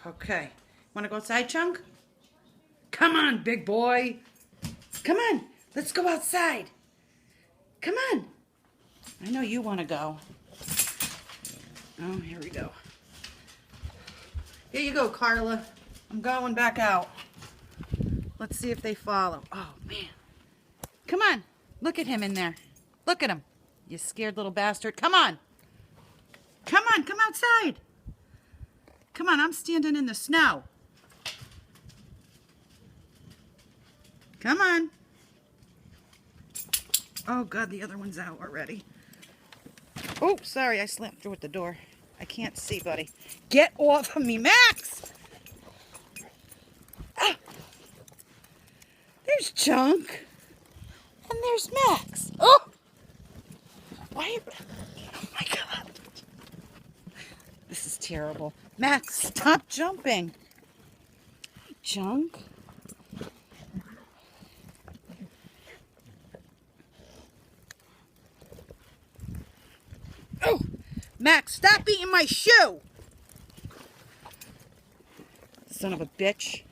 Okay. Want to go outside, Chunk? Come on, big boy. Come on. Let's go outside. Come on. I know you want to go. Oh, here we go. Here you go, Carla. I'm going back out. Let's see if they follow. Oh, man. Come on. Look at him in there. Look at him. You scared little bastard. Come on. Come on. Come outside. Come on. I'm standing in the snow. Come on. Oh, God. The other one's out already. Oh, sorry. I slammed through at the door. I can't see, buddy. Get off of me, Max! Ah. There's Chunk. And there's Max. Oh! Why? Oh, my God. This is terrible. Max, stop jumping. Hey, Chunk. Oh! Max, stop eating my shoe! Son of a bitch.